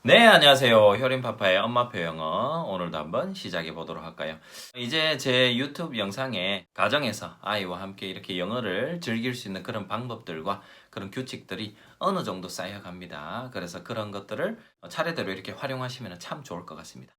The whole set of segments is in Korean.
네, 안녕하세요. 효린파파의 엄마표 영어. 오늘도 한번 시작해 보도록 할까요? 이제 제 유튜브 영상에 가정에서 아이와 함께 이렇게 영어를 즐길 수 있는 그런 방법들과 그런 규칙들이 어느 정도 쌓여갑니다. 그래서 그런 것들을 차례대로 이렇게 활용하시면 참 좋을 것 같습니다.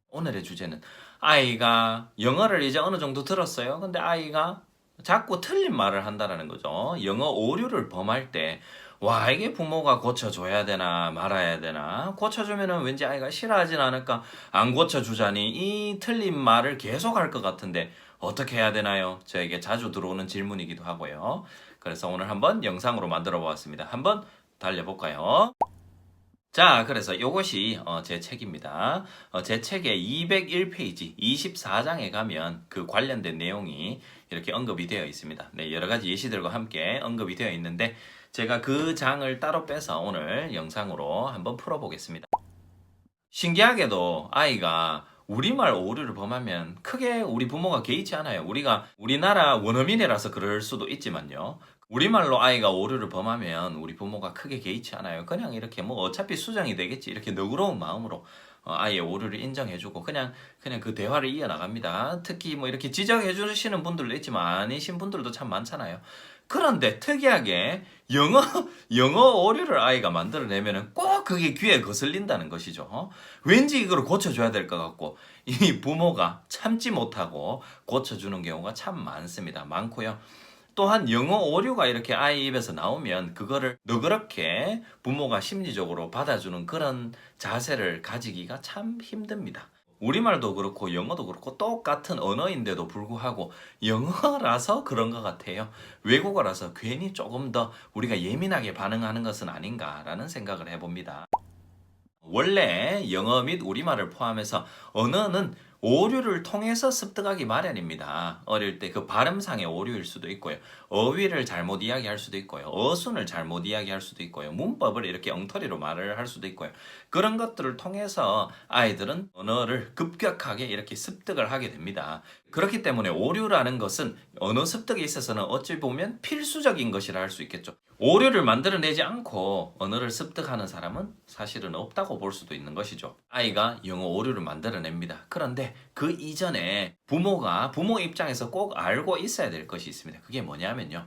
오늘의 주제는 아이가 영어를 이제 어느 정도 들었어요. 근데 아이가 자꾸 틀린 말을 한다라는 거죠. 영어 오류를 범할 때, 와, 이게 부모가 고쳐줘야 되나 말아야 되나? 고쳐주면은 왠지 아이가 싫어하진 않을까? 안 고쳐주자니 이 틀린 말을 계속 할 것 같은데 어떻게 해야 되나요? 저에게 자주 들어오는 질문이기도 하고요. 그래서 오늘 한번 영상으로 만들어 보았습니다. 한번 달려볼까요? 자, 그래서 이것이 제 책입니다. 제 책의 201페이지, 24장에 가면 그 관련된 내용이 이렇게 언급이 되어 있습니다. 네, 여러 가지 예시들과 함께 언급이 되어 있는데 제가 그 장을 따로 빼서 오늘 영상으로 한번 풀어보겠습니다. 신기하게도 아이가 우리말 오류를 범하면 크게 우리 부모가 개의치 않아요. 우리가 우리나라 원어민이라서 그럴 수도 있지만요. 우리말로 아이가 오류를 범하면 우리 부모가 크게 개의치 않아요. 그냥 이렇게 뭐 어차피 수정이 되겠지. 이렇게 너그러운 마음으로 아이의 오류를 인정해주고 그냥 그 대화를 이어나갑니다. 특히 뭐 이렇게 지적해 주시는 분들도 있지만 아니신 분들도 참 많잖아요. 그런데 특이하게 영어 오류를 아이가 만들어내면은 꼭 그게 귀에 거슬린다는 것이죠. 왠지 이걸 고쳐줘야 될 것 같고, 이 부모가 참지 못하고 고쳐주는 경우가 참 많습니다. 많고요. 또한 영어 오류가 이렇게 아이 입에서 나오면 그거를 너그럽게 부모가 심리적으로 받아주는 그런 자세를 가지기가 참 힘듭니다. 우리말도 그렇고 영어도 그렇고 똑같은 언어인데도 불구하고 영어라서 그런 것 같아요. 외국어라서 괜히 조금 더 우리가 예민하게 반응하는 것은 아닌가라는 생각을 해봅니다. 원래 영어 및 우리말을 포함해서 언어는 오류를 통해서 습득하기 마련입니다. 어릴 때 그 발음상의 오류일 수도 있고요. 어휘를 잘못 이야기할 수도 있고요. 어순을 잘못 이야기할 수도 있고요. 문법을 이렇게 엉터리로 말을 할 수도 있고요. 그런 것들을 통해서 아이들은 언어를 급격하게 이렇게 습득을 하게 됩니다. 그렇기 때문에 오류라는 것은 언어 습득에 있어서는 어찌 보면 필수적인 것이라 할 수 있겠죠. 오류를 만들어내지 않고 언어를 습득하는 사람은 사실은 없다고 볼 수도 있는 것이죠. 아이가 영어 오류를 만들어냅니다. 그런데 그 이전에 부모 입장에서 꼭 알고 있어야 될 것이 있습니다. 그게 뭐냐면요.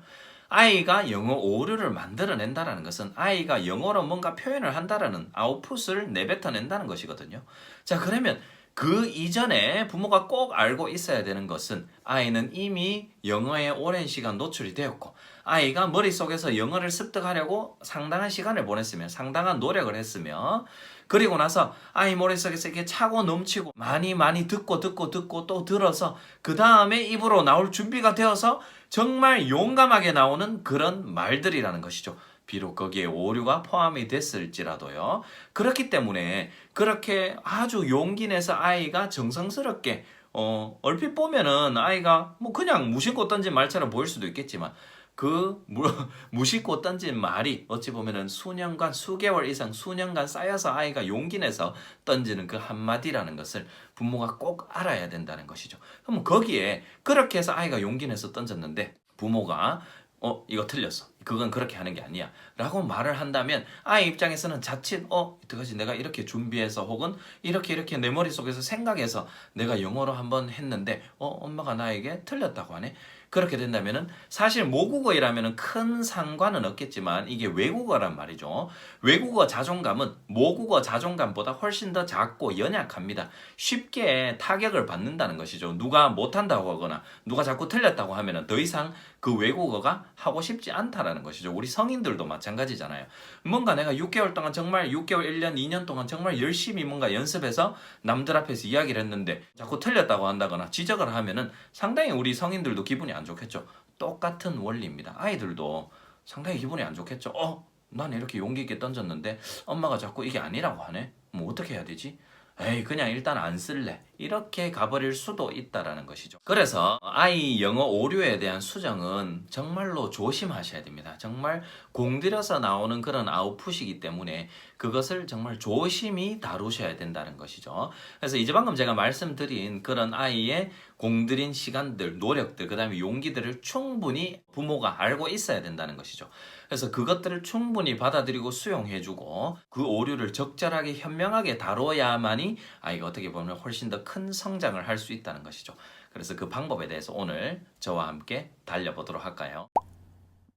아이가 영어 오류를 만들어낸다는 것은 아이가 영어로 뭔가 표현을 한다라는 아웃풋을 내뱉어낸다는 것이거든요. 자, 그러면 그 이전에 부모가 꼭 알고 있어야 되는 것은 아이는 이미 영어에 오랜 시간 노출이 되었고 아이가 머릿속에서 영어를 습득하려고 상당한 시간을 보냈으며 상당한 노력을 했으며 그리고 나서 아이 머릿속에서 이렇게 차고 넘치고 많이 듣고 또 들어서 그 다음에 입으로 나올 준비가 되어서 정말 용감하게 나오는 그런 말들이라는 것이죠. 비록 거기에 오류가 포함이 됐을지라도요. 그렇기 때문에 그렇게 아주 용기 내서 아이가 정성스럽게 얼핏 보면은 아이가 뭐 그냥 무심코 던진 말처럼 보일 수도 있겠지만 무심코 던진 말이 어찌 보면은 수년간, 수개월 이상, 수년간 쌓여서 아이가 용기 내서 던지는 그 한마디라는 것을 부모가 꼭 알아야 된다는 것이죠. 그럼 거기에 그렇게 해서 아이가 용기 내서 던졌는데 부모가 이거 틀렸어. 그건 그렇게 하는 게 아니야. 라고 말을 한다면 아이 입장에서는 자칫 어떡하지 내가 이렇게 준비해서 혹은 이렇게 내 머릿속에서 생각해서 내가 영어로 한번 했는데 엄마가 나에게 틀렸다고 하네. 그렇게 된다면은 사실 모국어이라면은 큰 상관은 없겠지만 이게 외국어란 말이죠. 외국어 자존감은 모국어 자존감보다 훨씬 더 작고 연약합니다. 쉽게 타격을 받는다는 것이죠. 누가 못한다고 하거나 누가 자꾸 틀렸다고 하면은 더 이상 그 외국어가 하고 싶지 않다라는 것이죠. 우리 성인들도 마찬가지잖아요. 뭔가 내가 6개월 동안 정말 6개월, 1년, 2년 동안 정말 열심히 뭔가 연습해서 남들 앞에서 이야기를 했는데 자꾸 틀렸다고 한다거나 지적을 하면은 상당히 우리 성인들도 기분이 안 좋겠죠. 똑같은 원리입니다. 아이들도 상당히 기분이 안 좋겠죠. 난 이렇게 용기 있게 던졌는데 엄마가 자꾸 이게 아니라고 하네. 뭐 어떻게 해야 되지? 에이 그냥 일단 안 쓸래. 이렇게 가버릴 수도 있다라는 것이죠. 그래서 아이 영어 오류에 대한 수정은 정말로 조심하셔야 됩니다. 정말 공들여서 나오는 그런 아웃풋이기 때문에 그것을 정말 조심히 다루셔야 된다는 것이죠. 그래서 이제 방금 제가 말씀드린 그런 아이의 공들인 시간들, 노력들, 그 다음에 용기들을 충분히 부모가 알고 있어야 된다는 것이죠. 그래서 그것들을 충분히 받아들이고 수용해주고 그 오류를 적절하게 현명하게 다뤄야만이 아이가 어떻게 보면 훨씬 더 큰 성장을 할 수 있다는 것이죠. 그래서 그 방법에 대해서 오늘 저와 함께 달려보도록 할까요?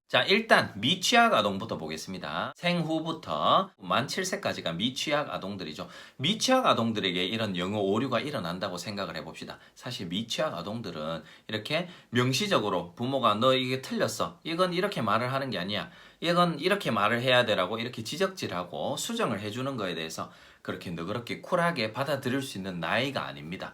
자, 일단 미취학 아동부터 보겠습니다. 생후부터 만 7세까지가 미취학 아동들이죠. 미취학 아동들에게 이런 영어 오류가 일어난다고 생각을 해봅시다. 사실 미취학 아동들은 이렇게 명시적으로 부모가 너 이게 틀렸어. 이건 이렇게 말을 하는 게 아니야. 이건 이렇게 말을 해야 되라고 이렇게 지적질하고 수정을 해주는 거에 대해서 그렇게 너그럽게 쿨하게 받아들일 수 있는 나이가 아닙니다.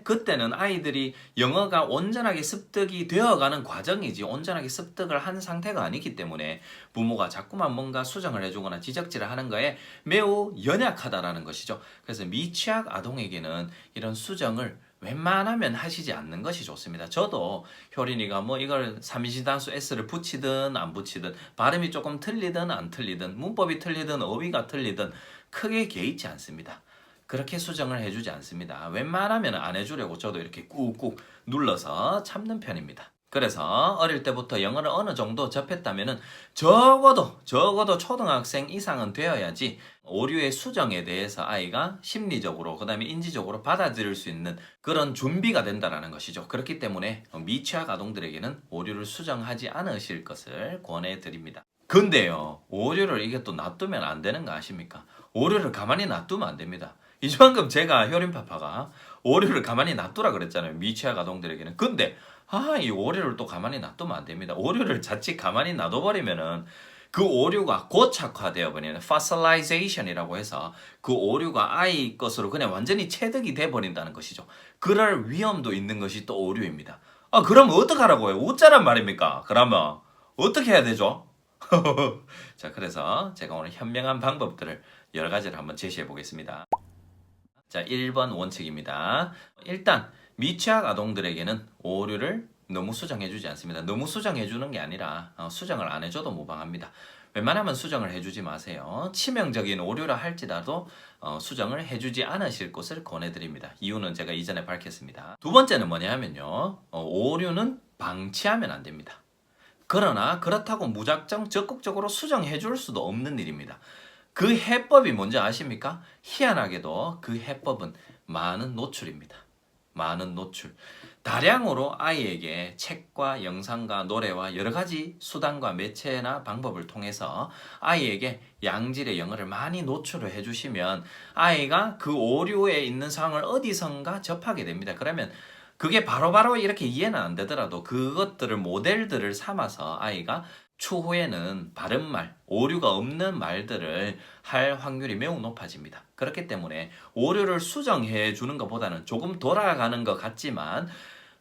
그때는 아이들이 영어가 온전하게 습득이 되어가는 과정이지 온전하게 습득을 한 상태가 아니기 때문에 부모가 자꾸만 뭔가 수정을 해주거나 지적질을 하는 거에 매우 연약하다라는 것이죠. 그래서 미취학 아동에게는 이런 수정을 웬만하면 하시지 않는 것이 좋습니다. 저도 효린이가 뭐 이걸 삼인칭단수 S를 붙이든 안 붙이든 발음이 조금 틀리든 안 틀리든 문법이 틀리든 어휘가 틀리든 크게 개의치 않습니다. 그렇게 수정을 해주지 않습니다. 웬만하면 안 해주려고 저도 이렇게 꾹꾹 눌러서 참는 편입니다. 그래서 어릴 때부터 영어를 어느 정도 접했다면은 적어도 초등학생 이상은 되어야지 오류의 수정에 대해서 아이가 심리적으로 그다음에 인지적으로 받아들일 수 있는 그런 준비가 된다는 것이죠. 그렇기 때문에 미취학 아동들에게는 오류를 수정하지 않으실 것을 권해드립니다. 근데요, 오류를 이게 또 놔두면 안 되는 거 아십니까? 오류를 가만히 놔두면 안 됩니다. 이제 방금 제가 효린파파가 오류를 가만히 놔두라 그랬잖아요. 미취학 아동들에게는. 근데 이 오류를 또 가만히 놔두면 안 됩니다. 오류를 자칫 가만히 놔둬버리면은 그 오류가 고착화되어 버리는 fossilization이라고 해서 그 오류가 아이 것으로 그냥 완전히 체득이 돼 버린다는 것이죠. 그럴 위험도 있는 것이 또 오류입니다. 그럼 어떡하라고요? 웃자란 말입니까? 그러면 어떻게 해야 되죠? 자, 그래서 제가 오늘 현명한 방법들을 여러 가지를 한번 제시해 보겠습니다. 자, 1번 원칙입니다. 일단 미취학 아동들에게는 오류를 너무 수정해주지 않습니다. 너무 수정해주는 게 아니라 수정을 안 해줘도 무방합니다. 웬만하면 수정을 해주지 마세요. 치명적인 오류라 할지라도 수정을 해주지 않으실 것을 권해드립니다. 이유는 제가 이전에 밝혔습니다. 두 번째는 뭐냐 하면요. 오류는 방치하면 안 됩니다. 그러나 그렇다고 무작정 적극적으로 수정해 줄 수도 없는 일입니다. 그 해법이 뭔지 아십니까? 희한하게도 그 해법은 많은 노출입니다. 많은 노출. 다량으로 아이에게 책과 영상과 노래와 여러 가지 수단과 매체나 방법을 통해서 아이에게 양질의 영어를 많이 노출을 해주시면 아이가 그 오류에 있는 상황을 어디선가 접하게 됩니다. 그러면 그게 바로바로 이렇게 이해는 안 되더라도 그것들을 모델들을 삼아서 아이가 추후에는 바른 말, 오류가 없는 말들을 할 확률이 매우 높아집니다. 그렇기 때문에 오류를 수정해 주는 것보다는 조금 돌아가는 것 같지만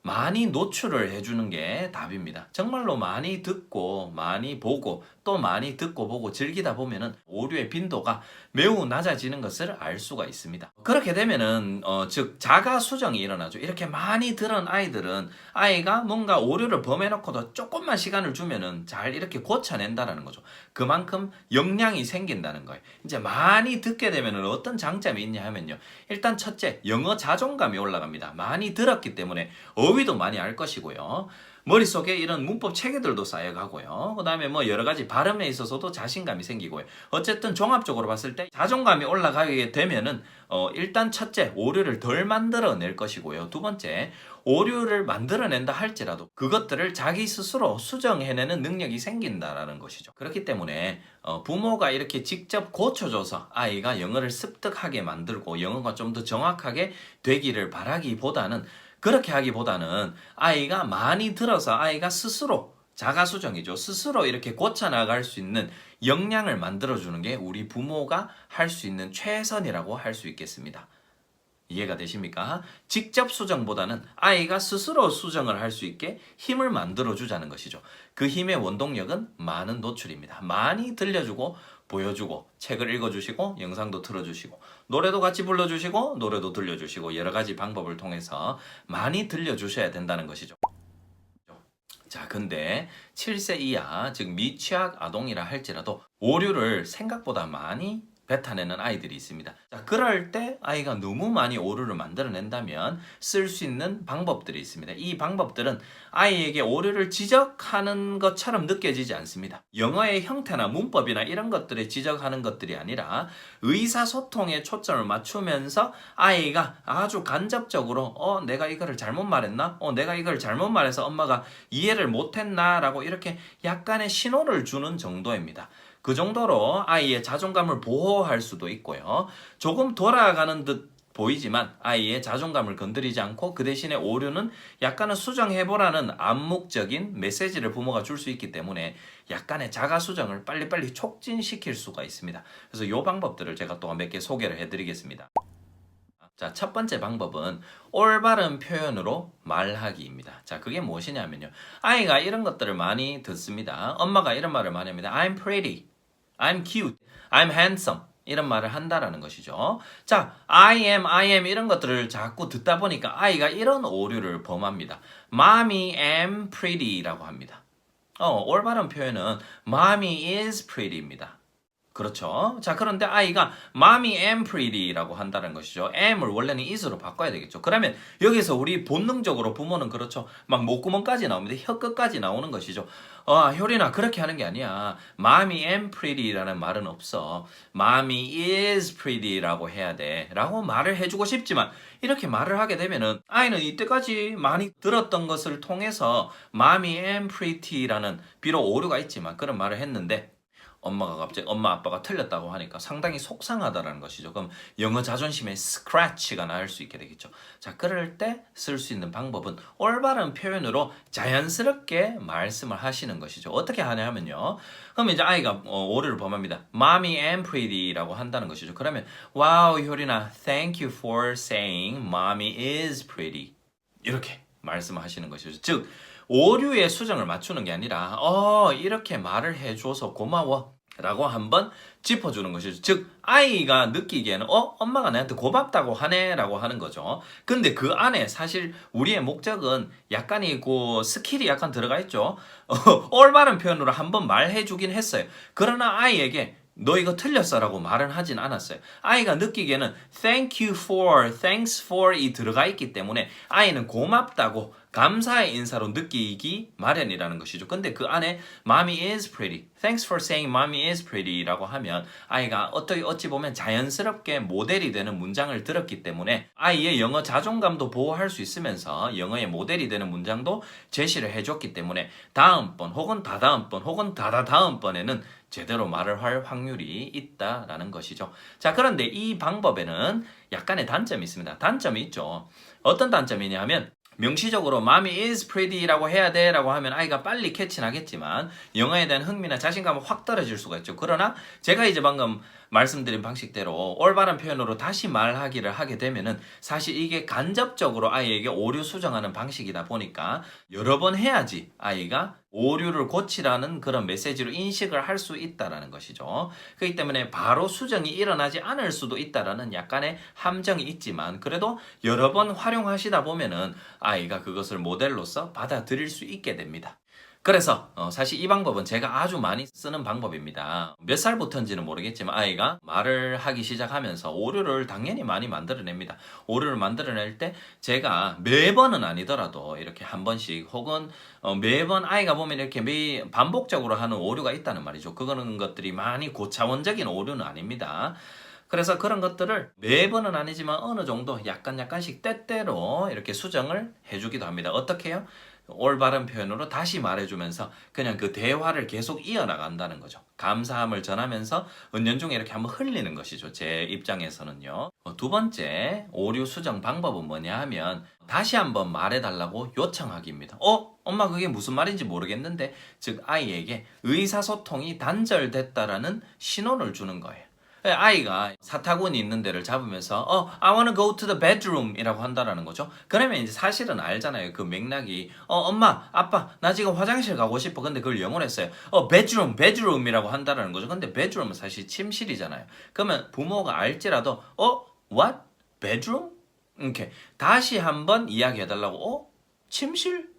많이 노출을 해주는 게 답입니다. 정말로 많이 듣고 많이 보고 또 많이 듣고 보고 즐기다 보면은 오류의 빈도가 매우 낮아지는 것을 알 수가 있습니다. 그렇게 되면은 즉 자가 수정이 일어나죠. 이렇게 많이 들은 아이들은 아이가 뭔가 오류를 범해놓고도 조금만 시간을 주면은 잘 이렇게 고쳐낸다는 거죠. 그만큼 역량이 생긴다는 거예요. 이제 많이 듣게 되면은 어떤 장점이 있냐 하면요. 일단 첫째, 영어 자존감이 올라갑니다. 많이 들었기 때문에 어휘도 많이 알 것이고요. 머릿속에 이런 문법 체계들도 쌓여가고요. 그 다음에 뭐 여러 가지 발음에 있어서도 자신감이 생기고요. 어쨌든 종합적으로 봤을 때 자존감이 올라가게 되면은 일단 첫째, 오류를 덜 만들어낼 것이고요. 두 번째, 오류를 만들어낸다 할지라도 그것들을 자기 스스로 수정해내는 능력이 생긴다라는 것이죠. 그렇기 때문에 부모가 이렇게 직접 고쳐줘서 아이가 영어를 습득하게 만들고 영어가 좀 더 정확하게 되기를 바라기보다는 그렇게 하기보다는 아이가 많이 들어서 아이가 스스로 자가수정이죠. 스스로 이렇게 고쳐나갈 수 있는 역량을 만들어주는 게 우리 부모가 할 수 있는 최선이라고 할 수 있겠습니다. 이해가 되십니까? 직접 수정보다는 아이가 스스로 수정을 할 수 있게 힘을 만들어 주자는 것이죠. 그 힘의 원동력은 많은 노출입니다. 많이 들려주고 보여주고 책을 읽어주시고 영상도 틀어주시고 노래도 같이 불러주시고 노래도 들려주시고 여러 가지 방법을 통해서 많이 들려주셔야 된다는 것이죠. 자, 근데 7세 이하, 즉 미취학 아동이라 할지라도 오류를 생각보다 많이 뱉어내는 아이들이 있습니다. 자, 그럴 때 아이가 너무 많이 오류를 만들어낸다면 쓸 수 있는 방법들이 있습니다. 이 방법들은 아이에게 오류를 지적하는 것처럼 느껴지지 않습니다. 영어의 형태나 문법이나 이런 것들에 지적하는 것들이 아니라 의사소통에 초점을 맞추면서 아이가 아주 간접적으로 내가 이거를 잘못 말했나? 내가 이걸 잘못 말해서 엄마가 이해를 못했나? 라고 이렇게 약간의 신호를 주는 정도입니다. 그 정도로 아이의 자존감을 보호할 수도 있고요. 조금 돌아가는 듯 보이지만 아이의 자존감을 건드리지 않고 그 대신에 오류는 약간은 수정해보라는 암묵적인 메시지를 부모가 줄 수 있기 때문에 약간의 자가 수정을 빨리빨리 촉진시킬 수가 있습니다. 그래서 이 방법들을 제가 또 몇 개 소개를 해드리겠습니다. 자, 첫 번째 방법은 올바른 표현으로 말하기입니다. 자, 그게 무엇이냐면요. 아이가 이런 것들을 많이 듣습니다. 엄마가 이런 말을 많이 합니다. I'm pretty, I'm cute, I'm handsome. 이런 말을 한다라는 것이죠. 자, I am 이런 것들을 자꾸 듣다 보니까 아이가 이런 오류를 범합니다. Mommy am pretty라고 합니다. 올바른 표현은 Mommy is pretty입니다. 그렇죠. 자, 그런데 아이가 Mommy am pretty라고 한다는 것이죠. am을 원래는 is로 바꿔야 되겠죠. 그러면 여기서 우리 본능적으로 부모는 그렇죠. 막 목구멍까지 나옵니다. 혀 끝까지 나오는 것이죠. 효린아, 그렇게 하는 게 아니야. Mommy am pretty라는 말은 없어. Mommy is pretty라고 해야 돼. 라고 말을 해주고 싶지만 이렇게 말을 하게 되면은 아이는 이때까지 많이 들었던 것을 통해서 Mommy am pretty라는 비록 오류가 있지만 그런 말을 했는데 엄마가 갑자기 엄마 아빠가 틀렸다고 하니까 상당히 속상하다라는 것이죠. 그럼 영어 자존심에 스크래치가 날 수 있게 되겠죠. 자, 그럴 때 쓸 수 있는 방법은 올바른 표현으로 자연스럽게 말씀을 하시는 것이죠. 어떻게 하냐면요. 그럼 이제 아이가 오류를 범합니다. Mommy am pretty라고 한다는 것이죠. 그러면 wow, 효린아, thank you for saying mommy is pretty. 이렇게 말씀하시는 것이죠. 즉 오류의 수정을 맞추는 게 아니라 이렇게 말을 해줘서 고마워 라고 한번 짚어주는 것이죠. 즉 아이가 느끼기에는 엄마가 나한테 고맙다고 하네 라고 하는 거죠. 근데 그 안에 사실 우리의 목적은 약간의 그 스킬이 약간 들어가 있죠. 올바른 표현으로 한번 말해주긴 했어요. 그러나 아이에게 너 이거 틀렸어 라고 말은 하진 않았어요. 아이가 느끼기에는 thank you for, thanks for 이 들어가 있기 때문에 아이는 고맙다고 감사의 인사로 느끼기 마련이라는 것이죠. 근데 그 안에 mommy is pretty, thanks for saying mommy is pretty 라고 하면 아이가 어찌 보면 자연스럽게 모델이 되는 문장을 들었기 때문에 아이의 영어 자존감도 보호할 수 있으면서 영어의 모델이 되는 문장도 제시를 해줬기 때문에 다음번 혹은 다다음번 혹은 다다다음번에는 제대로 말을 할 확률이 있다라는 것이죠. 자, 그런데 이 방법에는 약간의 단점이 있습니다. 단점이 있죠. 어떤 단점이냐 하면 명시적으로 mommy is pretty라고 해야 돼 라고 하면 아이가 빨리 캐치나겠지만 영어에 대한 흥미나 자신감은 확 떨어질 수가 있죠. 그러나 제가 이제 방금 말씀드린 방식대로 올바른 표현으로 다시 말하기를 하게 되면은 사실 이게 간접적으로 아이에게 오류 수정하는 방식이다 보니까 여러 번 해야지 아이가 오류를 고치라는 그런 메시지로 인식을 할 수 있다라는 것이죠. 그렇기 때문에 바로 수정이 일어나지 않을 수도 있다라는 약간의 함정이 있지만 그래도 여러 번 활용하시다 보면은 아이가 그것을 모델로서 받아들일 수 있게 됩니다. 그래서 사실 이 방법은 제가 아주 많이 쓰는 방법입니다. 몇 살부터인지는 모르겠지만 아이가 말을 하기 시작하면서 오류를 당연히 많이 만들어냅니다. 오류를 만들어낼 때 제가 매번은 아니더라도 이렇게 한 번씩 혹은 매번 아이가 보면 이렇게 반복적으로 하는 오류가 있다는 말이죠. 그거는 것들이 많이 고차원적인 오류는 아닙니다. 그래서 그런 것들을 매번은 아니지만 어느 정도 약간씩 때때로 이렇게 수정을 해주기도 합니다. 어떻게 해요? 올바른 표현으로 다시 말해주면서 그냥 그 대화를 계속 이어나간다는 거죠. 감사함을 전하면서 은연중에 이렇게 한번 흘리는 것이죠. 제 입장에서는요. 두 번째 오류 수정 방법은 뭐냐 하면 다시 한번 말해달라고 요청하기입니다. 엄마 그게 무슨 말인지 모르겠는데 즉 아이에게 의사소통이 단절됐다라는 신호를 주는 거예요. 아이가 사타구니 있는 데를 잡으면서 I wanna go to the bedroom 이라고 한다라는 거죠. 그러면 이제 사실은 알잖아요. 그 맥락이 엄마, 아빠, 나 지금 화장실 가고 싶어. 근데 그걸 영어로 했어요. bedroom이라고 한다라는 거죠. 근데 bedroom은 사실 침실이잖아요. 그러면 부모가 알지라도 what? bedroom? 이렇게 다시 한번 이야기해달라고 침실?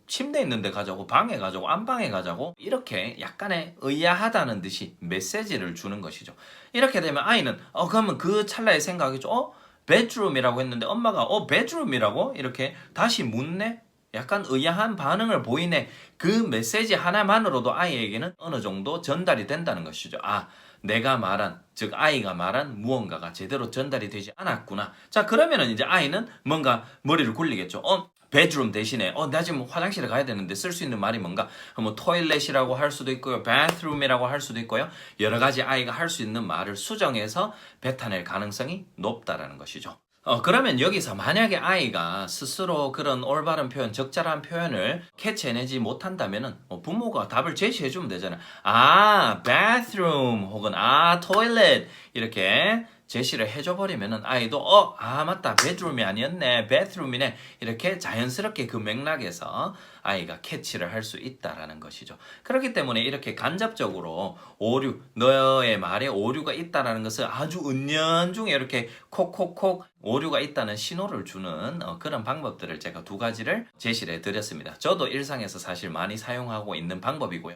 침대 있는데 가자고, 방에 가자고, 안방에 가자고, 이렇게 약간의 의아하다는 듯이 메시지를 주는 것이죠. 이렇게 되면 아이는 그러면 그 찰나의 생각이죠. bedroom이라고 했는데 엄마가 bedroom이라고 이렇게 다시 묻네. 약간 의아한 반응을 보이네. 그 메시지 하나만으로도 아이에게는 어느 정도 전달이 된다는 것이죠. 내가 말한, 즉 아이가 말한 무언가가 제대로 전달이 되지 않았구나. 자, 그러면은 이제 아이는 뭔가 머리를 굴리겠죠. bedroom 대신에 나 지금 화장실에 가야 되는데 쓸 수 있는 말이 뭔가, 뭐 toilet이라고 할 수도 있고요, bathroom이라고 할 수도 있고요, 여러 가지 아이가 할 수 있는 말을 수정해서 뱉어낼 가능성이 높다라는 것이죠. 그러면 여기서 만약에 아이가 스스로 그런 올바른 표현, 적절한 표현을 캐치해내지 못한다면은 부모가 답을 제시해주면 되잖아요. bathroom 혹은 toilet 이렇게 제시를 해줘버리면은 아이도 맞다, bedroom이 아니었네, bathroom이네, 이렇게 자연스럽게 그 맥락에서 아이가 캐치를 할 수 있다라는 것이죠. 그렇기 때문에 이렇게 간접적으로 오류, 너의 말에 오류가 있다라는 것을 아주 은연중에 이렇게 콕콕콕 오류가 있다는 신호를 주는 그런 방법들을 제가 두 가지를 제시를 해드렸습니다. 저도 일상에서 사실 많이 사용하고 있는 방법이고요.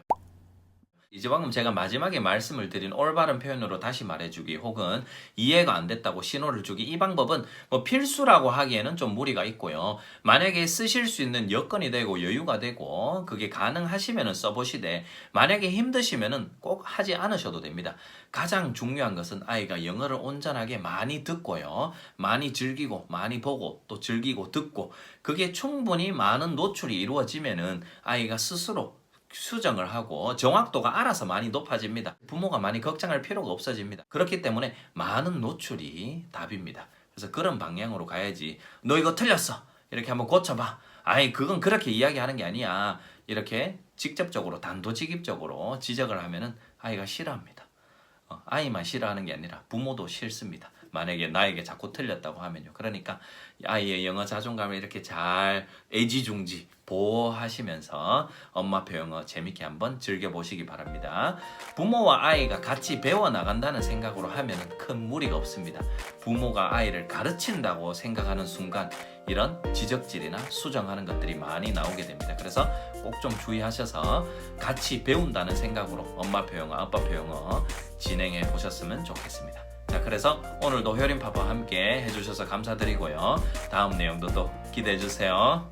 이제 방금 제가 마지막에 말씀을 드린 올바른 표현으로 다시 말해주기 혹은 이해가 안 됐다고 신호를 주기, 이 방법은 뭐 필수라고 하기에는 좀 무리가 있고요. 만약에 쓰실 수 있는 여건이 되고 여유가 되고 그게 가능하시면은 써보시되, 만약에 힘드시면은 꼭 하지 않으셔도 됩니다. 가장 중요한 것은 아이가 영어를 온전하게 많이 듣고요, 많이 즐기고 많이 보고 또 즐기고 듣고, 그게 충분히 많은 노출이 이루어지면은 아이가 스스로 수정을 하고 정확도가 알아서 많이 높아집니다. 부모가 많이 걱정할 필요가 없어집니다. 그렇기 때문에 많은 노출이 답입니다. 그래서 그런 방향으로 가야지, 너 이거 틀렸어, 이렇게 한번 고쳐봐, 그건 그렇게 이야기하는 게 아니야, 이렇게 직접적으로 단도직입적으로 지적을 하면은 아이가 싫어합니다. 아이만 싫어하는 게 아니라 부모도 싫습니다. 만약에 나에게 자꾸 틀렸다고 하면요. 그러니까 아이의 영어 자존감을 이렇게 잘 애지중지 보호하시면서 엄마표 영어 재밌게 한번 즐겨보시기 바랍니다. 부모와 아이가 같이 배워나간다는 생각으로 하면 큰 무리가 없습니다. 부모가 아이를 가르친다고 생각하는 순간 이런 지적질이나 수정하는 것들이 많이 나오게 됩니다. 그래서 꼭 좀 주의하셔서 같이 배운다는 생각으로 엄마표 영어, 아빠표 영어 진행해 보셨으면 좋겠습니다. 자, 그래서 오늘도 효린파파와 함께 해주셔서 감사드리고요. 다음 내용도 또 기대해 주세요.